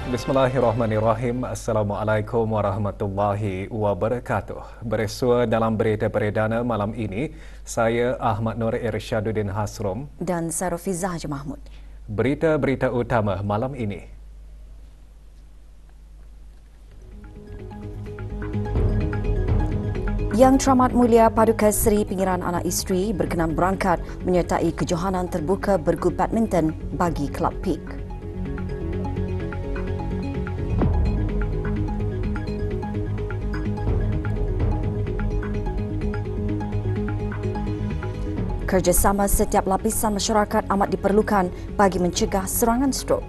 Bismillahirrahmanirrahim. Assalamualaikum warahmatullahi wabarakatuh. Bersua dalam berita perdana malam ini, saya Ahmad Nur Irsyaduddin Hasrom dan Sarofizah Mahmud. Berita-berita utama malam ini. Yang Teramat Mulia Paduka Seri Pengiran Anak Isteri berkenan berangkat menyertai kejohanan terbuka bergu badminton bagi Kelab Peak. Kerjasama setiap lapisan masyarakat amat diperlukan bagi mencegah serangan strok.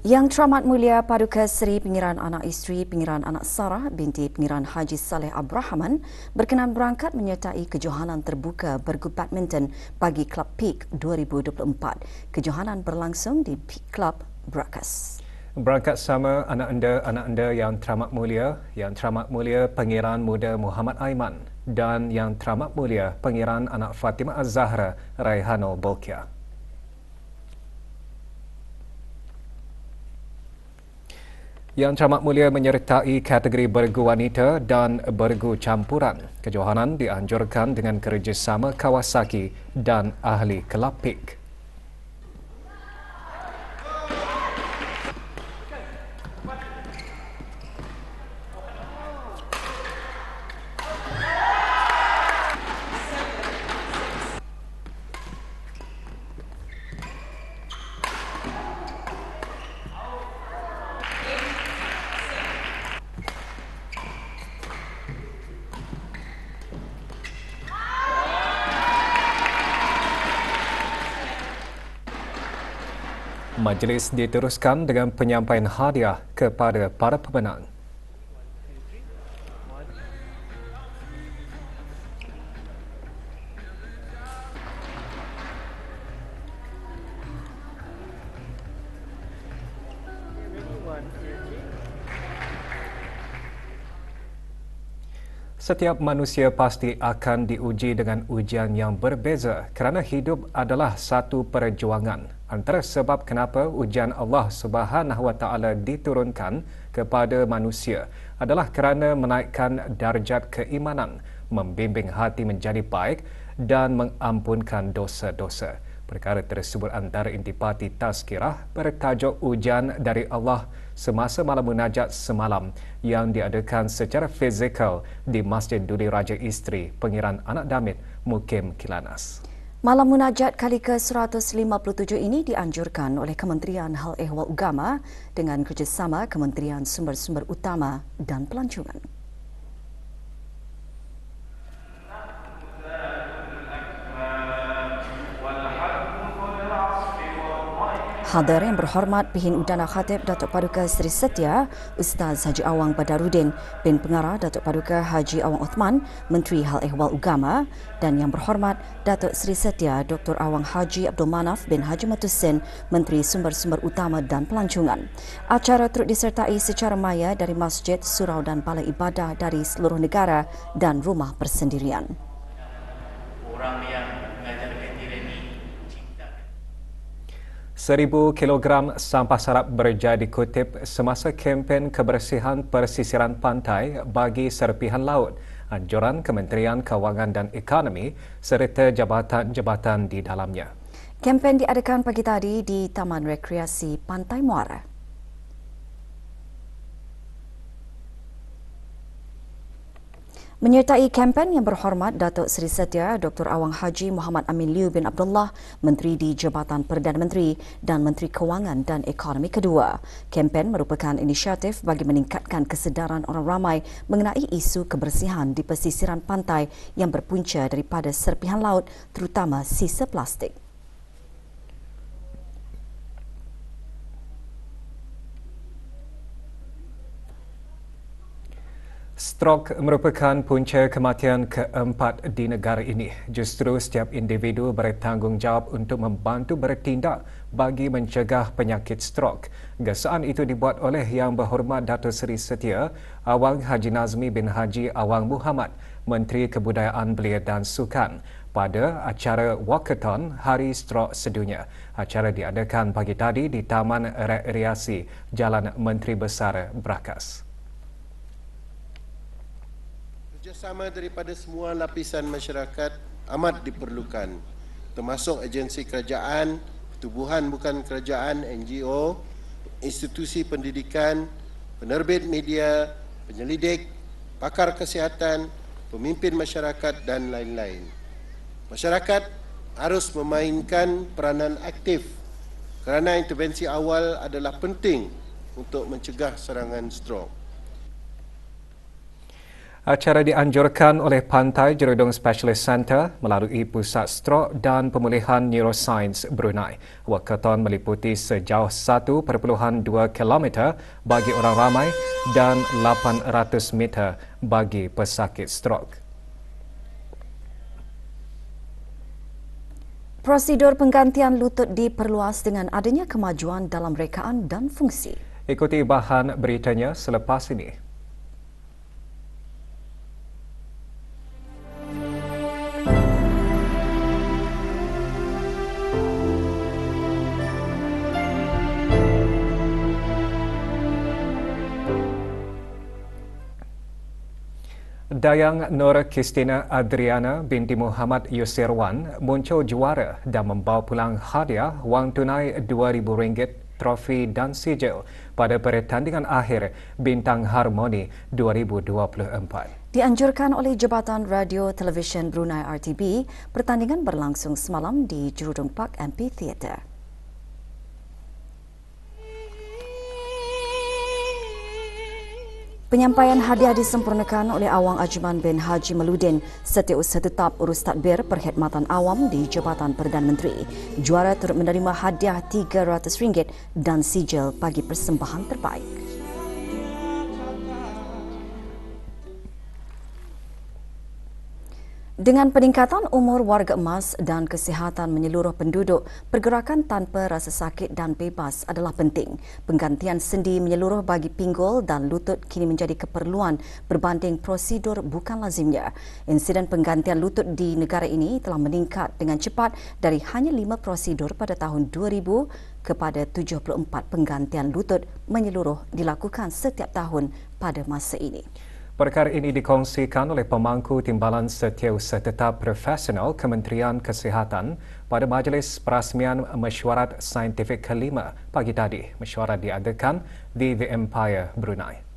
Yang Teramat Mulia Paduka Seri Pengiran Anak Isteri Pengiran Anak Sarah binti Pengiran Haji Saleh Abrahaman berkenan berangkat menyertai kejohanan terbuka bergu badminton bagi Kelab Peak 2024. Kejohanan berlangsung di Peak Club, Brakas. Berangkat sama anak anda Yang Teramat Mulia Pengiran Muda Muhammad Aiman dan Yang Teramat Mulia Pengiran Anak Fatimah Az-Zahra Raihano Bolkiah. Yang Teramat Mulia menyertai kategori bergu wanita dan bergu campuran. Kejohanan dianjurkan dengan kerjasama Kawasaki dan ahli Kelab Peak. Majlis diteruskan dengan penyampaian hadiah kepada para pemenang. Setiap manusia pasti akan diuji dengan ujian yang berbeza kerana hidup adalah satu perjuangan. Antara sebab kenapa ujian Allah Subhanahu Wa Taala diturunkan kepada manusia adalah kerana menaikkan darjat keimanan, membimbing hati menjadi baik dan mengampunkan dosa-dosa. Perkara tersebut antara intipati tazkirah bertajuk Ujian dari Allah semasa malam munajat semalam yang diadakan secara fizikal di Masjid Duli Raja Isteri Pengiran Anak Damit, Mukim Kilanas. Malam munajat kali ke-157 ini dianjurkan oleh Kementerian Hal Ehwal Agama dengan kerjasama Kementerian Sumber-Sumber Utama dan Pelancongan. Hadir yang berhormat Pihin Udana Khatib Datuk Paduka Seri Setia Ustaz Haji Awang Badaruddin bin Pengarah Datuk Paduka Haji Awang Uthman Menteri Hal Ehwal Agama dan yang berhormat Datuk Seri Setia Dr. Awang Haji Abdul Manaf bin Haji Matusin Menteri Sumber-Sumber Utama dan Pelancongan. Acara turut disertai secara maya dari masjid, surau dan balai ibadah dari seluruh negara dan rumah persendirian. Orang yang 1,000 kilogram sampah sarap berjadi kutip semasa kempen kebersihan persisiran pantai bagi serpihan laut. Anjuran Kementerian Kewangan dan Ekonomi serta jabatan-jabatan di dalamnya. Kempen diadakan pagi tadi di Taman Rekreasi Pantai Muara. Menyertai kempen yang berhormat Datuk Seri Setia Dr. Awang Haji Muhammad Amin Liu bin Abdullah, Menteri di Jabatan Perdana Menteri dan Menteri Kewangan dan Ekonomi kedua. Kempen merupakan inisiatif bagi meningkatkan kesedaran orang ramai mengenai isu kebersihan di pesisiran pantai yang berpunca daripada serpihan laut, terutama sisa plastik. Strok merupakan punca kematian keempat di negara ini. Justru setiap individu bertanggungjawab untuk membantu bertindak bagi mencegah penyakit strok. Gesaan itu dibuat oleh Yang Berhormat Datuk Seri Setia Awang Haji Nazmi bin Haji Awang Muhammad, Menteri Kebudayaan Belia dan Sukan, pada acara Walkathon Hari Strok Sedunia. Acara diadakan pagi tadi di Taman Rekreasi Jalan Menteri Besar Brakas. Kerjasama daripada semua lapisan masyarakat amat diperlukan, termasuk agensi kerajaan, pertubuhan bukan kerajaan, NGO, institusi pendidikan, penerbit media, penyelidik, pakar kesihatan, pemimpin masyarakat dan lain-lain. Masyarakat harus memainkan peranan aktif kerana intervensi awal adalah penting untuk mencegah serangan strok. Acara dianjurkan oleh Pantai Jerudong Specialist Centre melalui Pusat Strok dan Pemulihan Neuroscience Brunei. Walkathon meliputi sejauh 1.2 km bagi orang ramai dan 800 meter bagi pesakit strok. Prosedur penggantian lutut diperluas dengan adanya kemajuan dalam rekaan dan fungsi. Ikuti bahan beritanya selepas ini. Dayang Nur Kristina Adriana binti Muhammad Yusirwan muncul juara dan membawa pulang hadiah wang tunai RM2,000, trofi dan sijil pada pertandingan akhir Bintang Harmoni 2024. Dianjurkan oleh Jabatan Radio Televisyen Brunei RTB, pertandingan berlangsung semalam di Jerudong Park Amphitheatre. Penyampaian hadiah disempurnakan oleh Awang Ajman bin Haji Maludin, Setiausaha Tetap Urus Tadbir Perkhidmatan Awam di Jabatan Perdana Menteri. Juara turut menerima hadiah RM300 dan sijil bagi persembahan terbaik. Dengan peningkatan umur warga emas dan kesihatan menyeluruh penduduk, pergerakan tanpa rasa sakit dan bebas adalah penting. Penggantian sendi menyeluruh bagi pinggul dan lutut kini menjadi keperluan berbanding prosedur bukan lazimnya. Insiden penggantian lutut di negara ini telah meningkat dengan cepat dari hanya 5 prosedur pada tahun 2000 kepada 74 penggantian lutut menyeluruh dilakukan setiap tahun pada masa ini. Perkara ini dikongsikan oleh pemangku Timbalan Setiausaha Tetap Profesional Kementerian Kesihatan pada Majlis Perasmian Mesyuarat Saintifik ke-5 pagi tadi. Mesyuarat diadakan di The Empire, Brunei.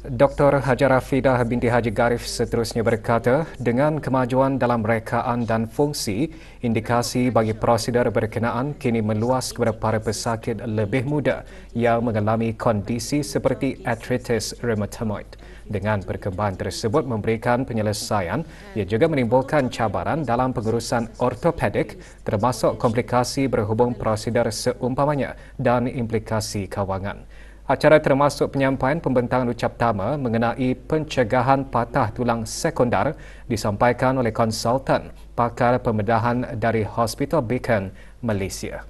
Dr. Hajarah Fidah binti Haji Garif seterusnya berkata, dengan kemajuan dalam rekaan dan fungsi, indikasi bagi prosedur berkenaan kini meluas kepada para pesakit lebih muda yang mengalami kondisi seperti arthritis rheumatoid. Dengan perkembangan tersebut memberikan penyelesaian, ia juga menimbulkan cabaran dalam pengurusan ortopedik termasuk komplikasi berhubung prosedur seumpamanya dan implikasi kawangan. Acara termasuk penyampaian pembentangan ucap tama mengenai pencegahan patah tulang sekundar disampaikan oleh konsultan pakar pembedahan dari Hospital Beacon, Malaysia.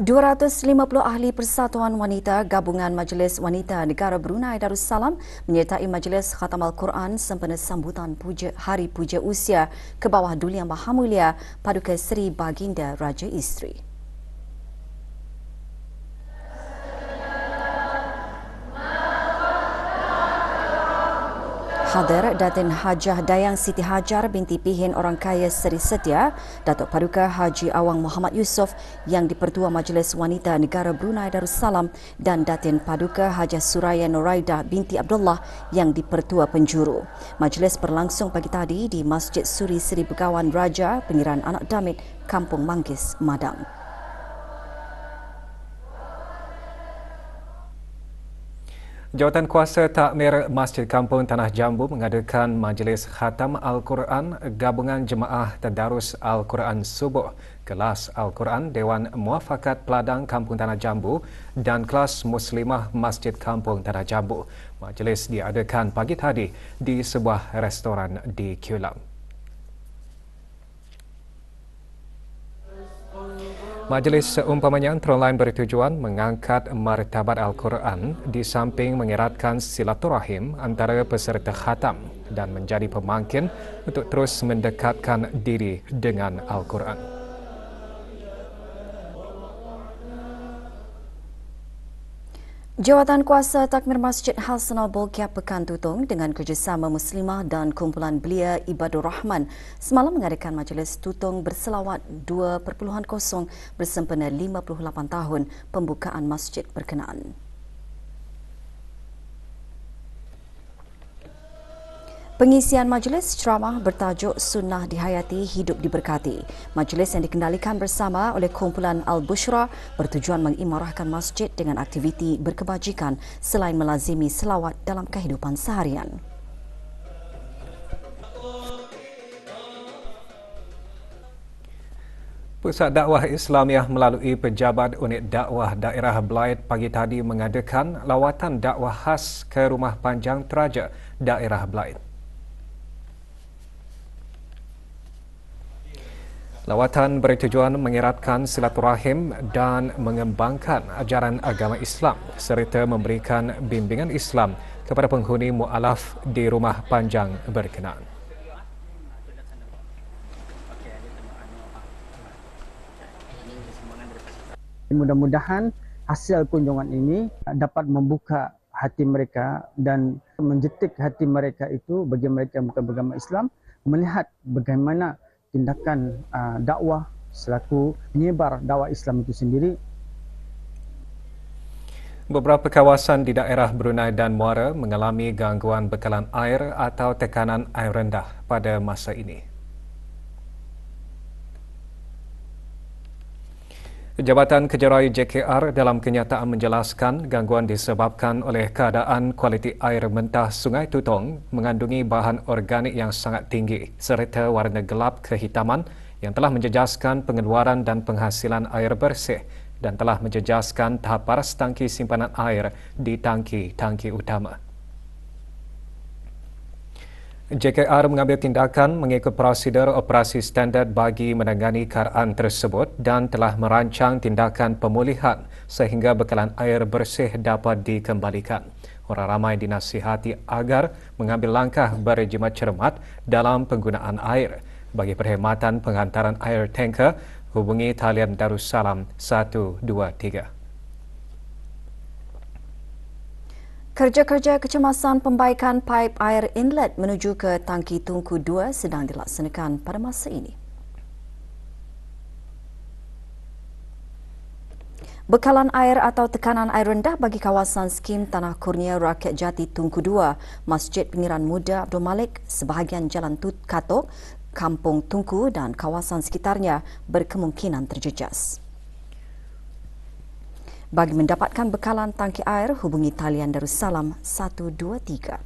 ...250 ahli Persatuan Wanita Gabungan Majlis Wanita Negara Brunei Darussalam menyertai Majlis Khatam Al-Quran sempena sambutan Hari Puja Usia ke bawah Duli Yang Maha Mulia Paduka Seri Baginda Raja Isteri. Hadir Datin Hajah Dayang Siti Hajar binti Pihin Orang Kaya Seri Setia, Datuk Paduka Haji Awang Muhammad Yusof yang di-Pertua Majlis Wanita Negara Brunei Darussalam dan Datin Paduka Hajah Suraya Noraida binti Abdullah yang di-Pertua Penjuru. Majlis berlangsung pagi tadi di Masjid Suri Seri Begawan Raja, Pengiran Anak Damit, Kampung Manggis, Madang. Jawatan Kuasa Takmir Masjid Kampung Tanah Jambu mengadakan Majlis Khatam Al-Quran Gabungan Jemaah Tadarus Al-Quran Subuh, Kelas Al-Quran Dewan Muafakat Peladang Kampung Tanah Jambu dan Kelas Muslimah Masjid Kampung Tanah Jambu. Majlis diadakan pagi tadi di sebuah restoran di Kulam. Majlis seumpamanya antara lain bertujuan mengangkat martabat Al-Quran di samping mengeratkan silaturahim antara peserta khatam dan menjadi pemangkin untuk terus mendekatkan diri dengan Al-Quran. Jawatan Kuasa Takmir Masjid Hasanal Bolkiah Pekan Tutong dengan kerjasama Muslimah dan Kumpulan Belia Ibadur Rahman semalam mengadakan majlis tutong berselawat 2.0 bersempena 58 tahun pembukaan masjid berkenaan. Pengisian majlis ceramah bertajuk Sunnah Dihayati Hidup Diberkati. Majlis yang dikendalikan bersama oleh Kumpulan Al-Bushra bertujuan mengimarahkan masjid dengan aktiviti berkebajikan selain melazimi selawat dalam kehidupan seharian. Pusat Dakwah Islamiah melalui Pejabat Unit Dakwah Daerah Belait pagi tadi mengadakan lawatan dakwah khas ke Rumah Panjang Teraja Daerah Belait. Lawatan bertujuan mengeratkan silaturahim dan mengembangkan ajaran agama Islam serta memberikan bimbingan Islam kepada penghuni mu'alaf di Rumah Panjang berkenaan. Mudah-mudahan hasil kunjungan ini dapat membuka hati mereka dan menjetik hati mereka itu bagi mereka yang bukan beragama Islam melihat bagaimana tindakan dakwah selaku penyebar dakwah Islam itu sendiri. Beberapa kawasan di daerah Brunei dan Muara mengalami gangguan bekalan air atau tekanan air rendah pada masa ini. Jabatan Kejaraya JKR dalam kenyataan menjelaskan gangguan disebabkan oleh keadaan kualiti air mentah Sungai Tutong mengandungi bahan organik yang sangat tinggi serta warna gelap kehitaman yang telah menjejaskan pengeluaran dan penghasilan air bersih dan telah menjejaskan tahap paras tangki simpanan air di tangki-tangki utama. JKR mengambil tindakan mengikut prosedur operasi standard bagi menangani keadaan tersebut dan telah merancang tindakan pemulihan sehingga bekalan air bersih dapat dikembalikan. Orang ramai dinasihati agar mengambil langkah berjimat cermat dalam penggunaan air. Bagi perkhidmatan penghantaran air tanker, hubungi talian Darussalam 123. Kerja-kerja kecemasan pembaikan paip air inlet menuju ke tangki Tungku 2 sedang dilaksanakan pada masa ini. Bekalan air atau tekanan air rendah bagi kawasan skim Tanah Kurnia Rakyat Jati Tungku 2, Masjid Pengiran Muda Abdul Malik, sebahagian Jalan Tut Katok, Kampung Tungku dan kawasan sekitarnya berkemungkinan terjejas. Bagi mendapatkan bekalan tangki air, hubungi talian Darussalam 123.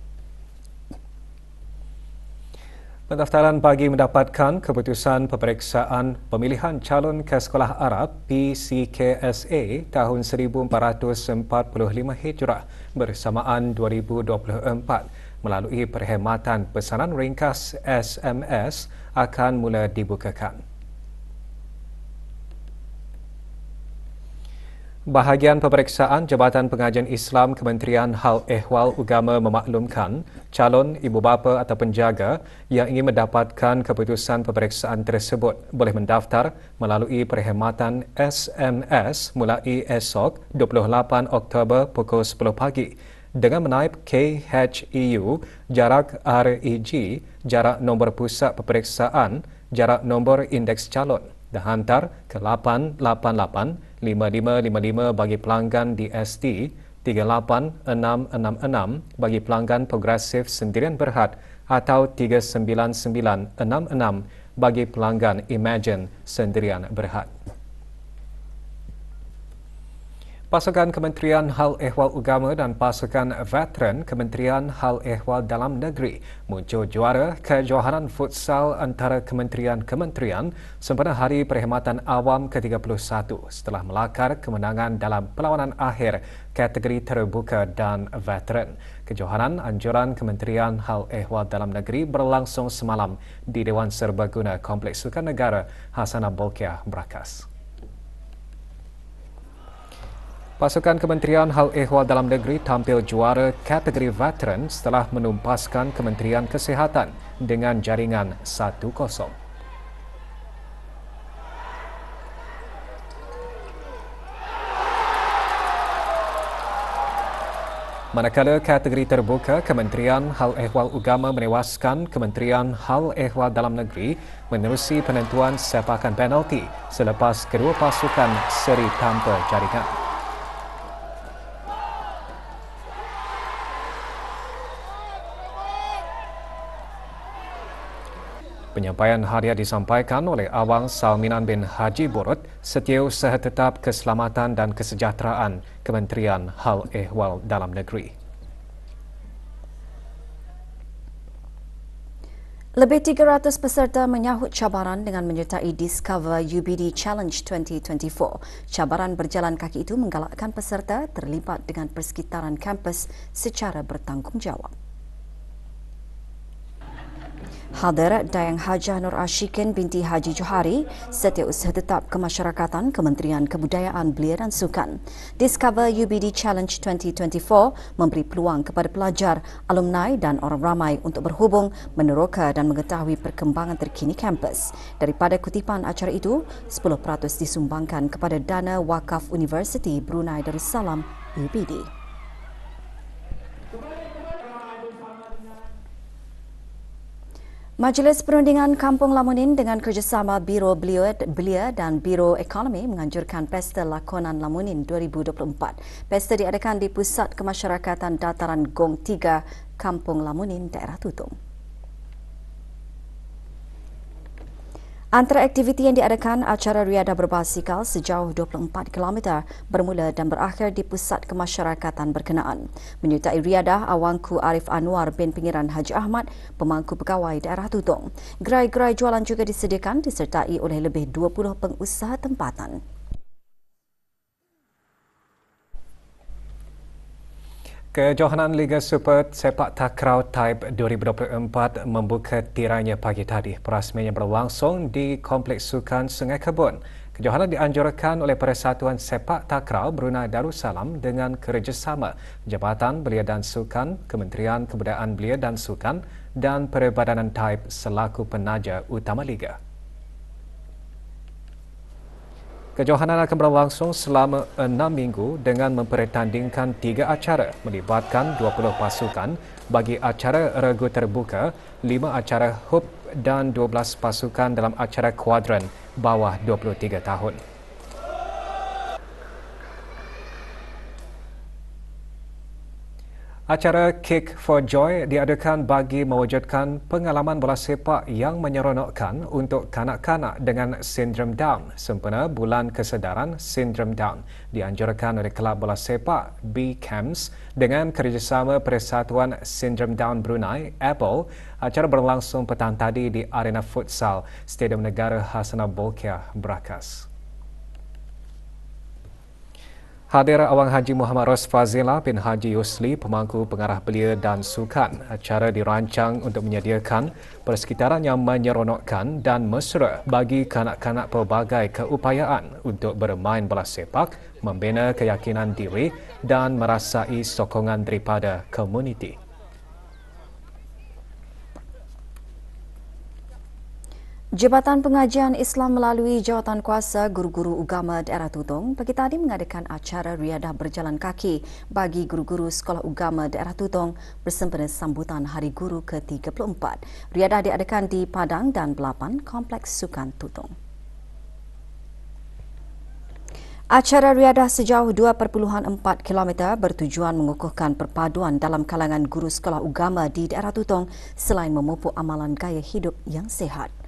Pendaftaran bagi mendapatkan keputusan peperiksaan pemilihan calon ke Sekolah Arab PCKSA tahun 1445 Hijrah bersamaan 2024 melalui perkhidmatan pesanan ringkas SMS akan mula dibukakan. Bahagian peperiksaan Jabatan Pengajian Islam Kementerian Hal Ehwal Agama memaklumkan calon ibu bapa atau penjaga yang ingin mendapatkan keputusan peperiksaan tersebut boleh mendaftar melalui perkhidmatan SMS mulai esok 28 Oktober pukul 10 pagi dengan menaip KHEU, jarak REG, jarak nombor pusat peperiksaan, jarak nombor indeks calon dan hantar ke 888-5555 bagi pelanggan DST, 38666 bagi pelanggan Progresif Sendirian Berhad atau 39966 bagi pelanggan Imagine Sendirian Berhad. Pasukan Kementerian Hal Ehwal Agama dan pasukan veteran Kementerian Hal Ehwal Dalam Negeri muncul juara kejohanan futsal antara kementerian-kementerian sempena Hari Perkhidmatan Awam ke-31 setelah melakar kemenangan dalam perlawanan akhir kategori terbuka dan veteran. Kejohanan anjuran Kementerian Hal Ehwal Dalam Negeri berlangsung semalam di Dewan Serbaguna Kompleks Sukan Negara Hasanal Bolkiah Berakas. Pasukan Kementerian Hal Ehwal Dalam Negeri tampil juara kategori veteran setelah menumpaskan Kementerian Kesihatan dengan jaringan 1-0. Manakala kategori terbuka, Kementerian Hal Ehwal Ugama menewaskan Kementerian Hal Ehwal Dalam Negeri menerusi penentuan sepakan penalti selepas kedua pasukan seri tanpa jaringan. Penyampaian hadiah disampaikan oleh Awang Salminan bin Haji Borot, Setiausaha Tetap Keselamatan dan Kesejahteraan Kementerian Hal Ehwal Dalam Negeri. Lebih 300 peserta menyahut cabaran dengan menyertai Discover UBD Challenge 2024. Cabaran berjalan kaki itu menggalakkan peserta terlibat dengan persekitaran kampus secara bertanggungjawab. Hadir Dayang Hajah Nur Ashikin binti Haji Johari, Setiausaha Tetap Kemasyarakatan Kementerian Kebudayaan Belia dan Sukan. Discover UBD Challenge 2024 memberi peluang kepada pelajar, alumni dan orang ramai untuk berhubung, meneroka dan mengetahui perkembangan terkini kampus. Daripada kutipan acara itu, 10% disumbangkan kepada Dana Wakaf Universiti Brunei Darussalam UBD. Majlis Perundingan Kampung Lamunin dengan kerjasama Biro Belia dan Biro Ekonomi menganjurkan Pesta Lakonan Lamunin 2024. Pesta diadakan di Pusat Kemasyarakatan Dataran Gong 3, Kampung Lamunin, Daerah Tutong. Antara aktiviti yang diadakan, acara riadah berbasikal sejauh 24 km bermula dan berakhir di Pusat Kemasyarakatan berkenaan. Menyertai riadah, Awangku Arif Anwar bin Pengiran Haji Ahmad, pemangku pegawai daerah Tutong. Gerai-gerai jualan juga disediakan disertai oleh lebih 20 pengusaha tempatan. Kejohanan Liga Super Sepak Takraw Type 2024 membuka tirainya pagi tadi. Perasmiannya berlangsung di Kompleks Sukan Sungai Kebun. Kejohanan dianjurkan oleh Persatuan Sepak Takraw Brunei Darussalam dengan kerjasama Jabatan Belia dan Sukan, Kementerian Kebudayaan Belia dan Sukan dan Perbadanan Type selaku penaja utama Liga. Kejohanan akan berlangsung selama 6 minggu dengan mempertandingkan 3 acara melibatkan 20 pasukan bagi acara regu terbuka, 5 acara hub dan 12 pasukan dalam acara kuadran bawah 23 tahun. Acara Kick for Joy diadakan bagi mewujudkan pengalaman bola sepak yang menyeronokkan untuk kanak-kanak dengan sindrom Down sempena Bulan Kesedaran Sindrom Down. Dianjurkan oleh Kelab Bola Sepak B-Camps dengan kerjasama Persatuan Sindrom Down Brunei, Apple. Acara berlangsung petang tadi di Arena Futsal Stadium Negara Hasanah Bolkiah, Berakas. Hadir Awang Haji Muhammad Ros Fazila bin Haji Yusli, pemangku pengarah Belia dan Sukan. Acara dirancang untuk menyediakan persekitaran yang menyeronokkan dan mesra bagi kanak-kanak pelbagai keupayaan untuk bermain bola sepak, membina keyakinan diri dan merasai sokongan daripada komuniti. Jabatan Pengajian Islam melalui Jawatan Kuasa Guru-Guru Ugama Daerah Tutong pagi tadi mengadakan acara riadah berjalan kaki bagi guru-guru Sekolah Ugama Daerah Tutong bersempena sambutan Hari Guru ke-34. Riadah diadakan di Padang dan Belapan, Kompleks Sukan Tutong. Acara riadah sejauh 2.4 km bertujuan mengukuhkan perpaduan dalam kalangan guru sekolah ugama di Daerah Tutong selain memupuk amalan gaya hidup yang sihat.